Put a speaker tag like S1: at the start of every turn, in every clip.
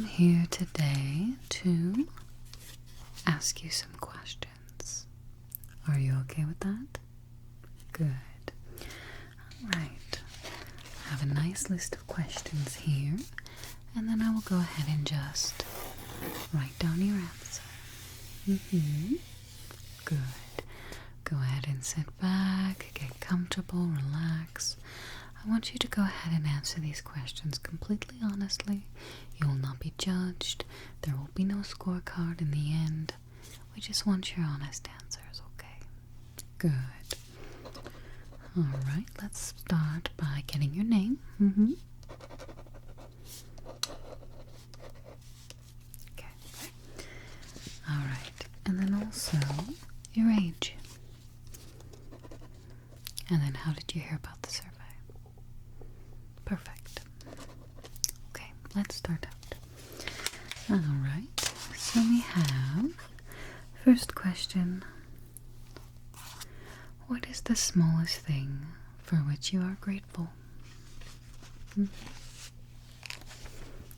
S1: here today to ask you some questions. Are you okay with that? Good. Alright. I have a nice list of questions here, and then I will go ahead and just write down your answer. Good. Go ahead and sit back, get comfortable, relax. I want you to go ahead and answer these questions completely honestly. You will not be judged. There will be no scorecard in the end. We just want your honest answers, okay? Good. Alright, let's start by getting your name. Okay. Alright, and then also your age. And then how did you hear about the survey? Perfect. Okay, let's start out. Alright, so we have, first question, what is the smallest thing for which you are grateful?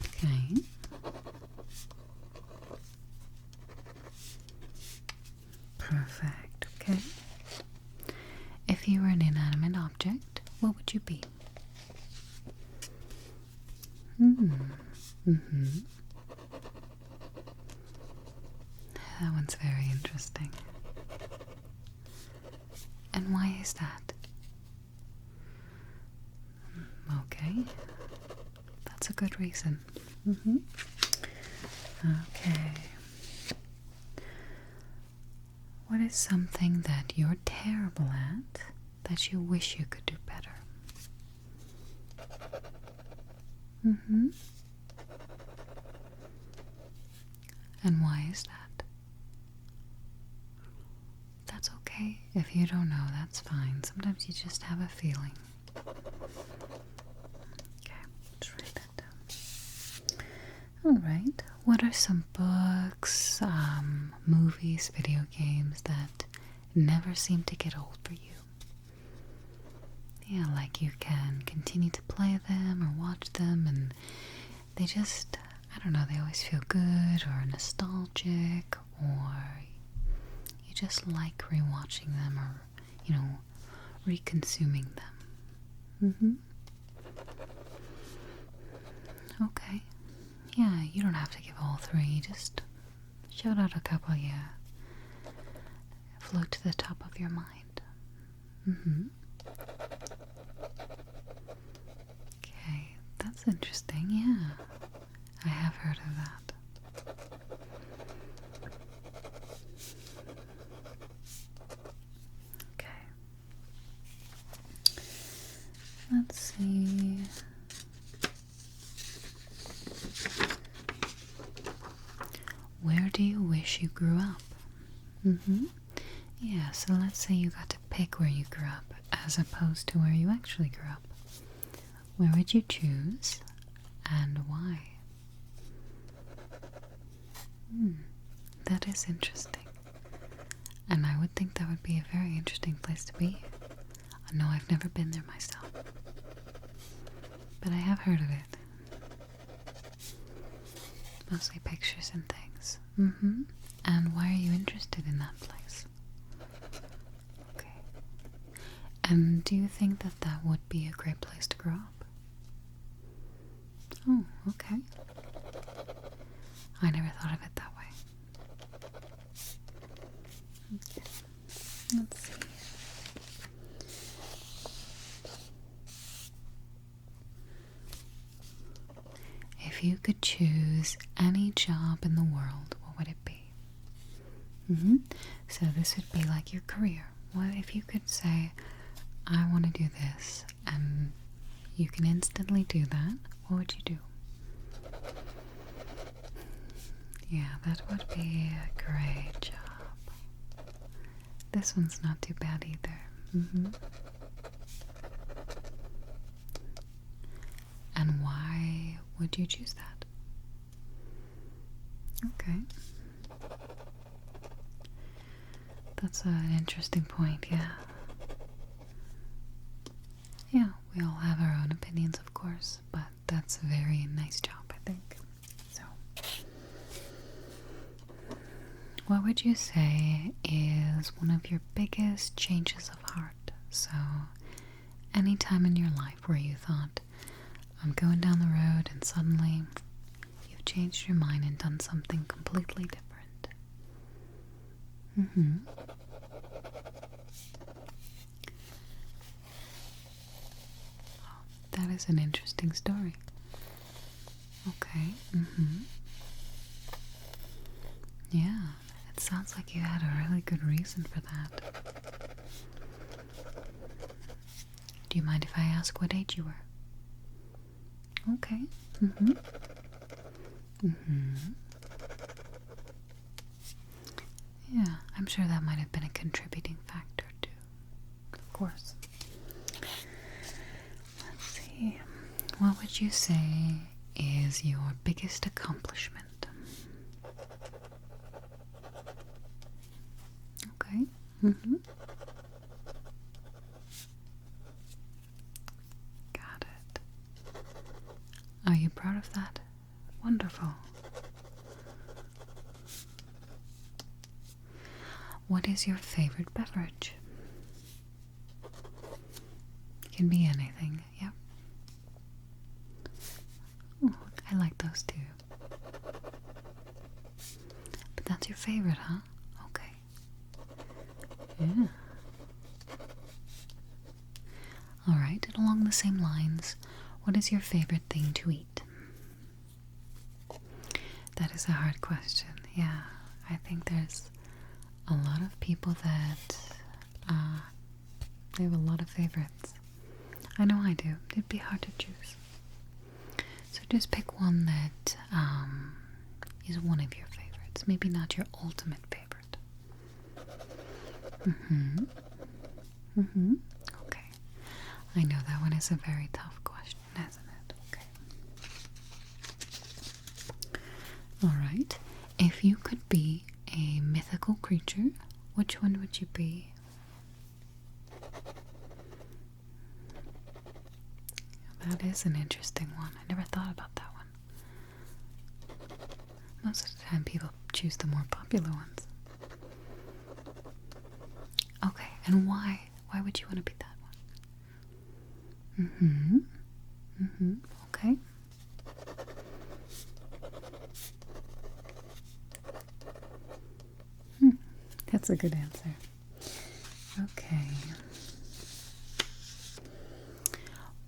S1: Okay. Perfect, okay. If you were an inanimate object, what would you be? That one's very interesting. And why is that? Okay. That's a good reason. Okay. What is something that you're terrible at that you wish you could do better? And why is that? That's okay. If you don't know, that's fine. Sometimes you just have a feeling. Okay, let's write that down. Alright, what are some books, movies, video games that never seem to get old for you? Yeah, like you can continue to play them or watch them and they just, I don't know, they always feel good or nostalgic, or you just like rewatching them or, you know, reconsuming them. Okay. Yeah, you don't have to give all three, just shout out a couple you float to the top of your mind. Okay, that's interesting, yeah. I have heard of that. Okay. Let's see. Where do you wish you grew up? Yeah, so let's say you got to pick where you grew up as opposed to where you actually grew up. Where would you choose and why? That is interesting. And I would think that would be a very interesting place to be. No, I've never been there myself. But I have heard of it. Mostly pictures and things. And why are you interested in that place? Okay. And do you think that that would be a great place to grow up? Oh, okay. I never thought of it that way. Okay. Let's see. If you could choose any job in the world, what would it be? So this would be like your career. What if you could say, I want to do this, and you can instantly do that, what would you do? Yeah, that would be a great job. This one's not too bad either. And why would you choose that? Okay. That's an interesting point, yeah. Yeah, we all have our own opinions, of course, but that's a very nice job, I think. So, What would you say is one of your biggest changes of heart? So, any time in your life where you thought, I'm going down the road and suddenly you've changed your mind and done something completely different. Oh, that is an interesting story. Okay. Yeah, it sounds like you had a really good reason for that. Do you mind if I ask what age you were? Okay. Yeah, I'm sure that might have been a contributing factor too. Of course. Let's see. What would you say is your biggest accomplishment? Okay. Got it. Are you proud of that? Wonderful. What is your favorite beverage? It can be anything, yep. Oh, I like those too. But that's your favorite, huh? Okay. Yeah. Alright, and along the same lines, what is your favorite thing to eat? That is a hard question. Yeah, I think there's a lot of people that they have a lot of favorites. I know I do. It'd be hard to choose. So just pick one that is one of your favorites. Maybe not your ultimate favorite. Okay. I know that one is a very tough question, isn't it? Okay. Alright. If you could be a mythical creature, which one would you be? That is an interesting one. I never thought about that one. Most of the time people choose the more popular ones. Okay, and why? Why would you want to be that one? Okay. That's a good answer. Okay.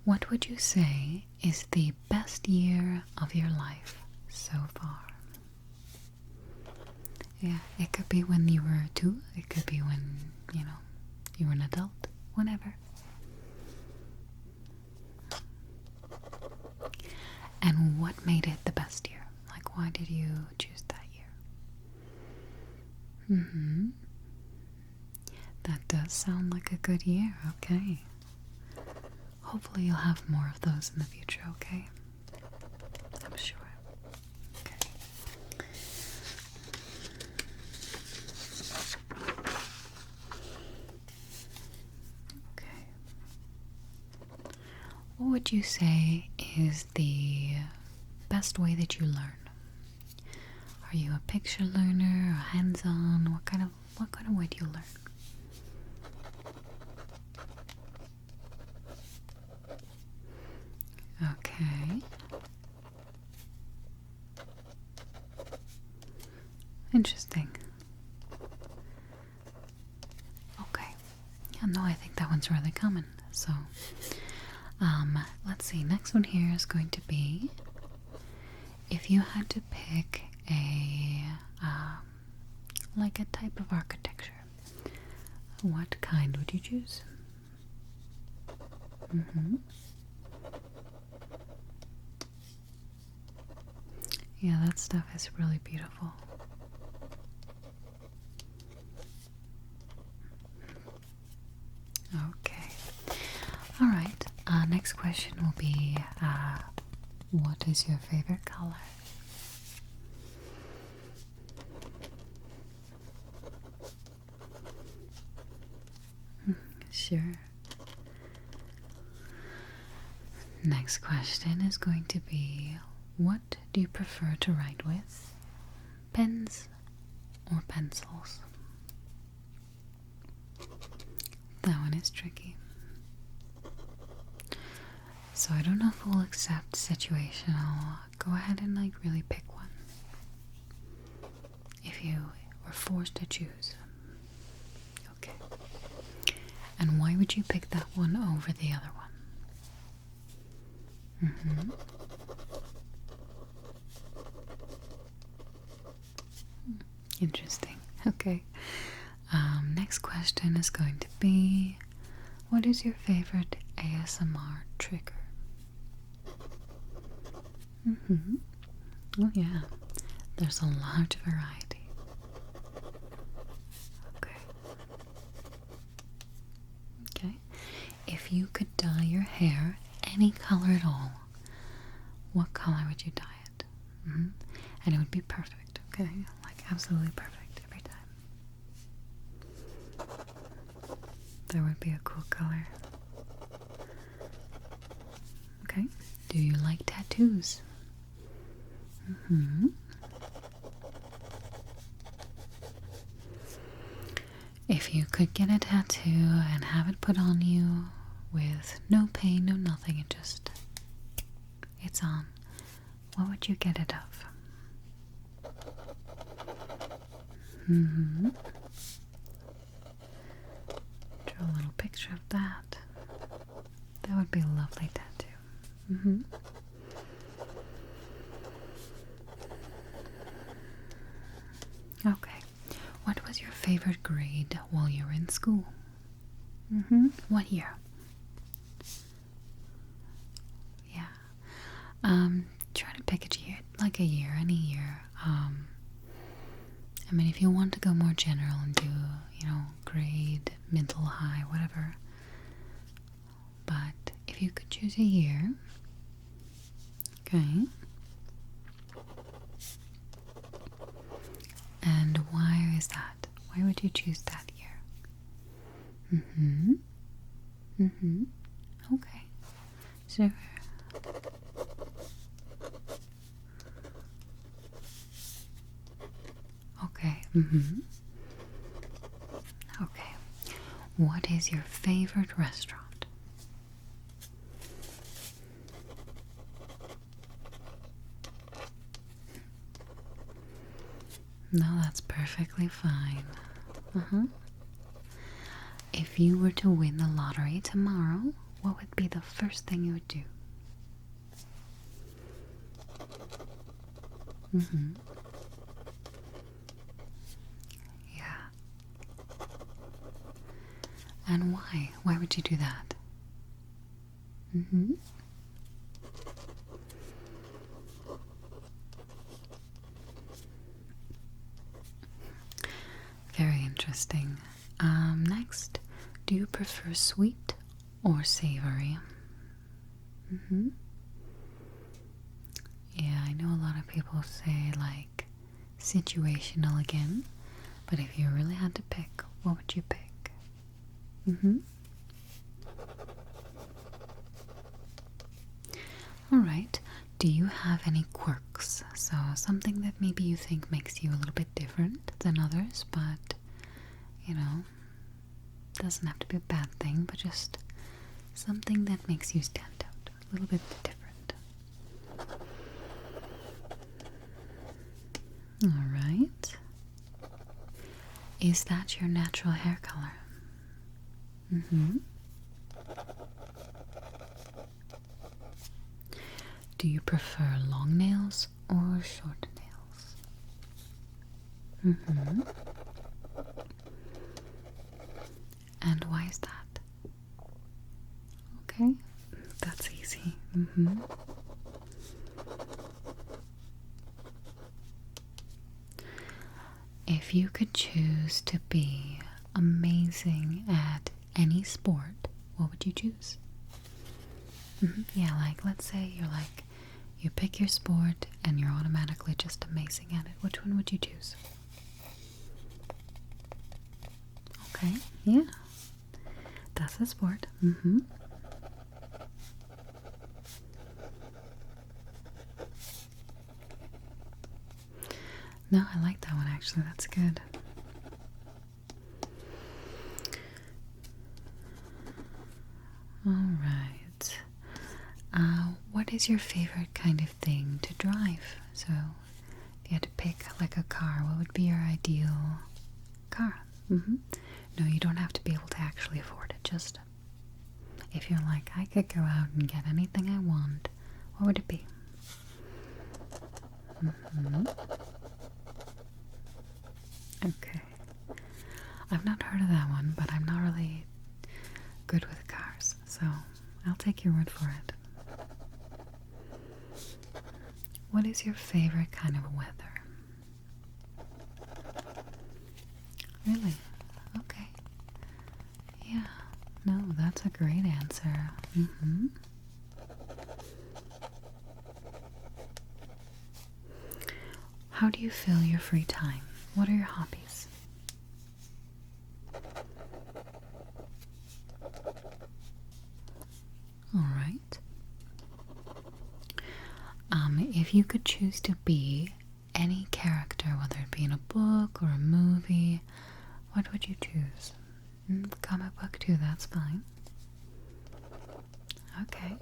S1: What would you say is the best year of your life so far? Yeah, it could be when you were 2, it could be when, you were an adult, whenever. And what made it the best year? Like, why did you choose that year? That does sound like a good year, okay. Hopefully you'll have more of those in the future, okay? I'm sure. Okay. Okay. What would you say is the best way that you learn? Are you a picture learner or hands-on? What kind of way do you learn? Okay. Interesting. Okay. Yeah, no, I think that one's really common. So, let's see. Next one here is going to be, if you had to pick like a type of architecture, what kind would you choose? Yeah, that stuff is really beautiful. Okay. Alright, next question will be, what is your favorite color? Sure. Next question is going to be, what do you prefer to write with? Pens or pencils? That one is tricky. So I don't know if we'll accept situational. Go ahead and like really pick one. If you were forced to choose. Okay. And why would you pick that one over the other one? Interesting. Okay. Next question is going to be, what is your favorite ASMR trigger? Oh yeah, there's a large variety. Okay. Okay. If you could dye your hair any color at all, what color would you dye it? And it would be perfect, okay? Like absolutely perfect every time. That would be a cool color. Okay. Do you like tattoos? If you could get a tattoo and have it put on you with no pain, no nothing, it's on, what would you get it of? Draw a little picture of that. That would be a lovely tattoo. Okay. What was your favorite grade while you were in school? What year? Yeah. Try to pick a year, like a year, any year. I mean, if you want to go more general and do, grade, middle, high, whatever. But if you could choose a year, okay. And why is that? Why would you choose that year? Okay. Sure. Okay. Okay. What is your favorite restaurant? No, that's perfectly fine. If you were to win the lottery tomorrow, what would be the first thing you would do? Yeah. And why? Why would you do that? Very interesting. Next, do you prefer sweet or savory? Yeah, I know a lot of people say like situational again, but if you really had to pick, what would you pick? Alright, do you have any quirks? So something that maybe you think makes you a little bit different than others, but doesn't have to be a bad thing, but just something that makes you stand out a little bit different. Alright. Is that your natural hair color? Do you prefer long nails or short nails? And why is that? Okay, that's easy. If you could choose to be amazing at any sport, what would you choose? Yeah, like let's say you pick your sport and you're automatically just amazing at it. Which one would you choose? Okay, yeah. That's a sport. No, I like that one actually. That's good. Alright. What is your favorite kind of thing to drive? So, if you had to pick like a car, what would be your ideal car? No, you don't have to be able to actually afford it. Just if you're like, I could go out and get anything I want, what would it be? Okay. I've not heard of that one, but I'm not really good with cars, so I'll take your word for it. What is your favorite kind of weather? Really? Okay. Yeah. No, that's a great answer. How do you fill your free time? What are your hobbies? Alright. If you could choose to be any character, whether it be in a book or a movie, what would you choose? Comic book too, that's fine. Okay.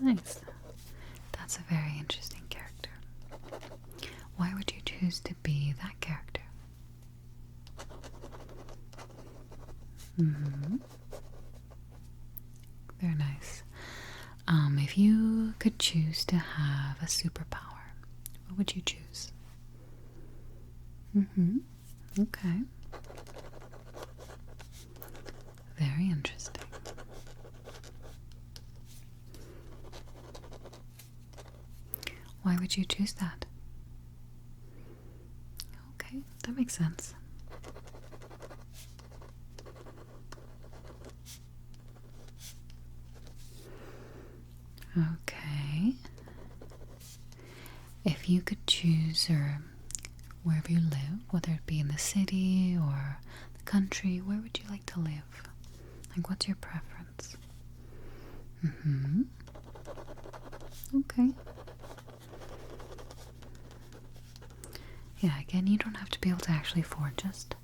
S1: Nice. That's a very interesting character. Why would you choose to be that character? Very nice. If you could choose to have a superpower, what would you choose? Okay. Very interesting. Why would you choose that? Okay, that makes sense. Okay. If you could choose or wherever you live, whether it be in the city or the country, where would you like to live? Like, what's your preference? Okay. Yeah, again, you don't have to be able to actually afford, just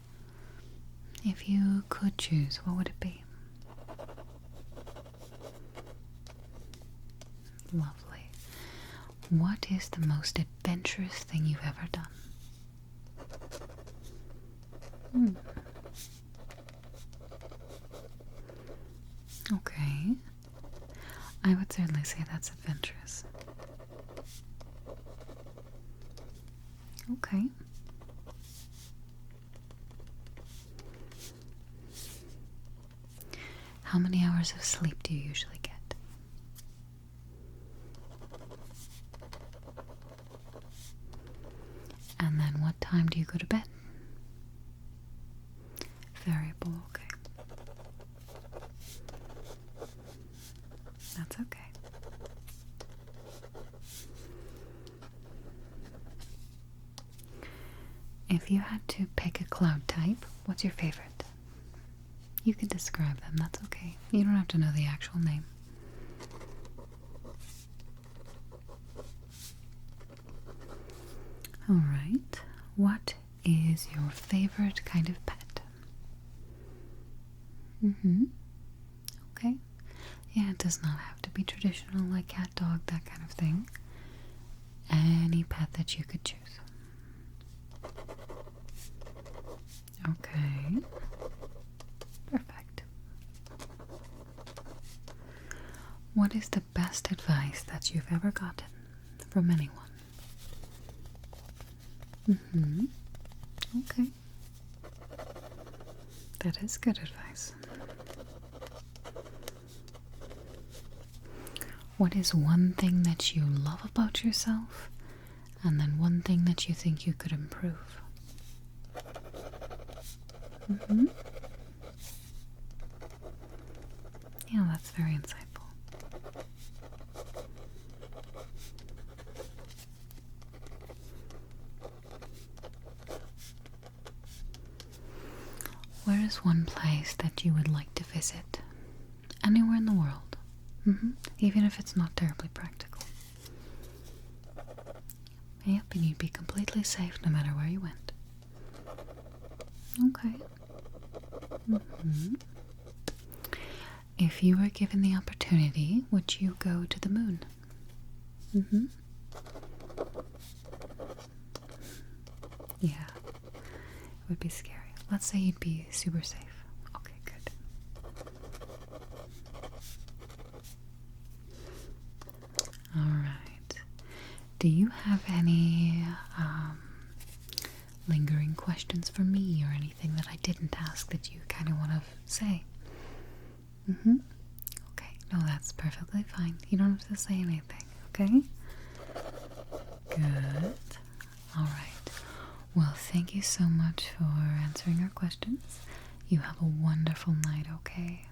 S1: if you could choose, what would it be? Lovely. What is the most adventurous thing you've ever done? Okay. I would certainly say that's adventurous. Okay. How many hours of sleep do you usually get? And then what time do you go to bed? Variable, okay. That's okay. If you had to pick a cloud type, what's your favorite? You can describe them, that's okay. You don't have to know the actual name. Alright, what is your favorite kind of pet? Okay. Yeah, it does not have to be traditional like cat, dog, that kind of thing. Any pet that you could choose. Okay. Perfect. What is the best advice that you've ever gotten from anyone? Okay. That is good advice. What is one thing that you love about yourself, and then one thing that you think you could improve? Yeah, that's very insightful. Where is one place that you would like to visit? Anywhere in the world. Even if it's not terribly practical. Yep, and you'd be completely safe no matter where you went. Okay. If you were given the opportunity, would you go to the moon? Yeah, it would be scary. Let's say you'd be super safe. Okay, good. Alright. Do you have any lingering questions for me or anything that I didn't ask that you kind of want to say? Okay, no, that's perfectly fine. You don't have to say anything, okay? Good. Alright. Well, thank you so much for answering our questions. You have a wonderful night, okay?